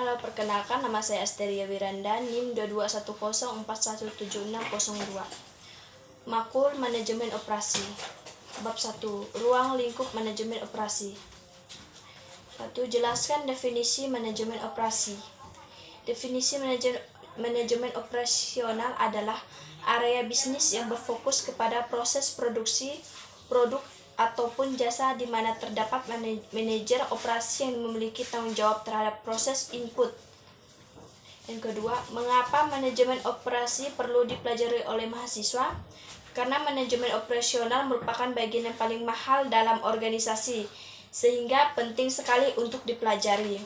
Halo, perkenalkan nama saya Asteria Wiranda, NIM 2210417602. Makul Manajemen Operasi. Bab 1. Ruang lingkup manajemen operasi. 1. Jelaskan definisi manajemen operasi. Definisi manajemen operasional adalah area bisnis yang berfokus kepada proses produksi, produk, ataupun jasa di mana terdapat manajer operasi yang memiliki tanggung jawab terhadap proses input. Yang kedua, mengapa manajemen operasi perlu dipelajari oleh mahasiswa? Karena manajemen operasional merupakan bagian yang paling mahal dalam organisasi, sehingga penting sekali untuk dipelajari.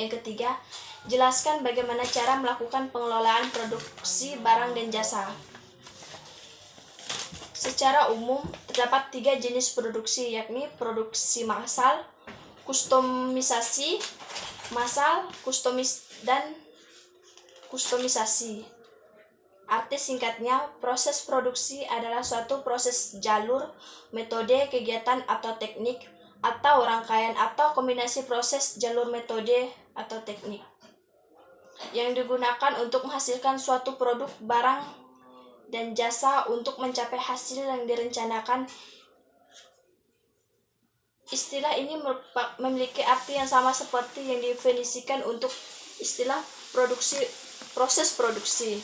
Yang ketiga, jelaskan bagaimana cara melakukan pengelolaan produksi barang dan jasa. Secara umum, terdapat 3 jenis produksi, yakni produksi massal, kustomisasi massal, dan kustomisasi. Arti singkatnya, proses produksi adalah suatu proses jalur, metode, kegiatan atau teknik, atau rangkaian atau kombinasi proses, jalur, metode, atau teknik yang digunakan untuk menghasilkan suatu produk, barang, dan jasa untuk mencapai hasil yang direncanakan. Istilah ini memiliki arti yang sama seperti yang didefinisikan untuk istilah proses produksi.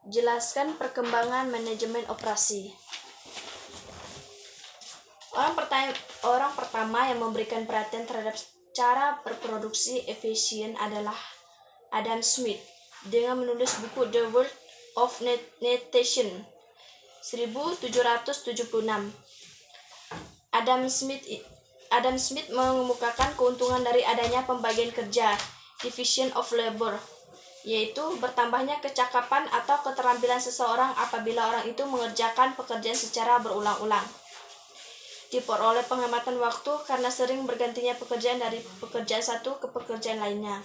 Jelaskan perkembangan manajemen operasi. Orang pertama yang memberikan perhatian terhadap cara berproduksi efisien adalah Adam Smith dengan menulis buku The World of Negotiation 1776. Adam Smith mengemukakan keuntungan dari adanya pembagian kerja, division of labor, yaitu bertambahnya kecakapan atau keterampilan seseorang apabila orang itu mengerjakan pekerjaan secara berulang-ulang. Diperoleh penghematan waktu karena sering bergantinya pekerjaan dari pekerjaan satu ke pekerjaan lainnya.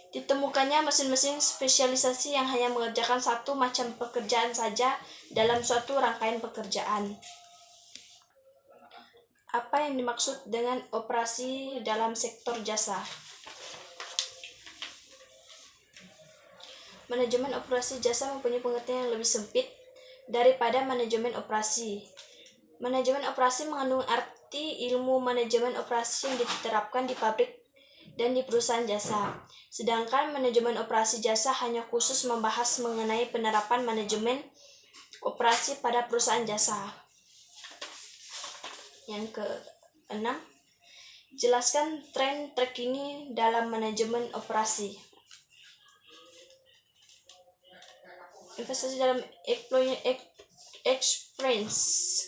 Ditemukannya mesin-mesin spesialisasi yang hanya mengerjakan satu macam pekerjaan saja dalam suatu rangkaian pekerjaan. Apa yang dimaksud dengan operasi dalam sektor jasa? Manajemen operasi jasa mempunyai pengertian yang lebih sempit daripada manajemen operasi. Manajemen operasi mengandung arti ilmu manajemen operasi yang diterapkan di pabrik dan di perusahaan jasa. Sedangkan manajemen operasi jasa hanya khusus membahas mengenai penerapan manajemen operasi pada perusahaan jasa. Yang ke-6, jelaskan tren terkini dalam manajemen operasi. Investasi dalam experience.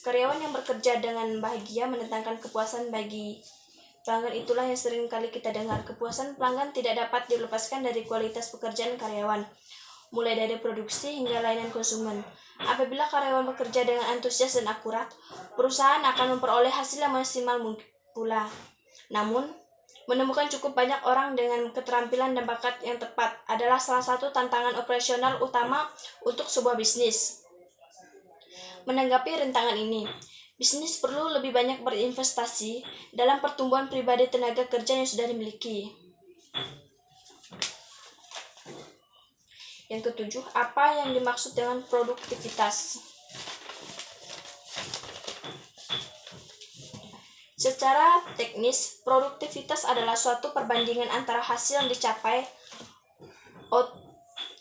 Karyawan yang bekerja dengan bahagia mendatangkan kepuasan bagi pelanggan. Itulah yang sering kali kita dengar. Kepuasan pelanggan tidak dapat dilepaskan dari kualitas pekerjaan karyawan, mulai dari produksi hingga layanan konsumen. Apabila karyawan bekerja dengan antusias dan akurat, perusahaan akan memperoleh hasil yang maksimal pula. Namun, menemukan cukup banyak orang dengan keterampilan dan bakat yang tepat adalah salah satu tantangan operasional utama untuk sebuah bisnis. Menanggapi rintangan ini, bisnis perlu lebih banyak berinvestasi dalam pertumbuhan pribadi tenaga kerja yang sudah dimiliki. Yang ke-7, apa yang dimaksud dengan produktivitas? Secara teknis, produktivitas adalah suatu perbandingan antara hasil yang dicapai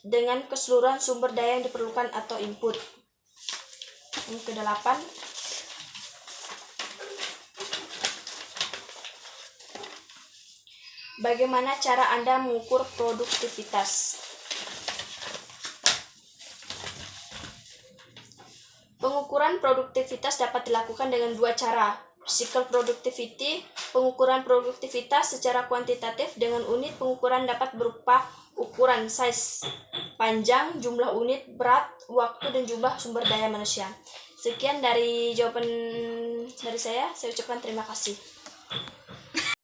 dengan keseluruhan sumber daya yang diperlukan atau input. Yang ke-8, bagaimana cara Anda mengukur produktivitas? Pengukuran produktivitas dapat dilakukan dengan 2 cara. Physical productivity, pengukuran produktivitas secara kuantitatif dengan unit pengukuran dapat berupa ukuran size, panjang, jumlah unit, berat, waktu, dan jumlah sumber daya manusia. Sekian dari jawaban dari saya ucapkan terima kasih.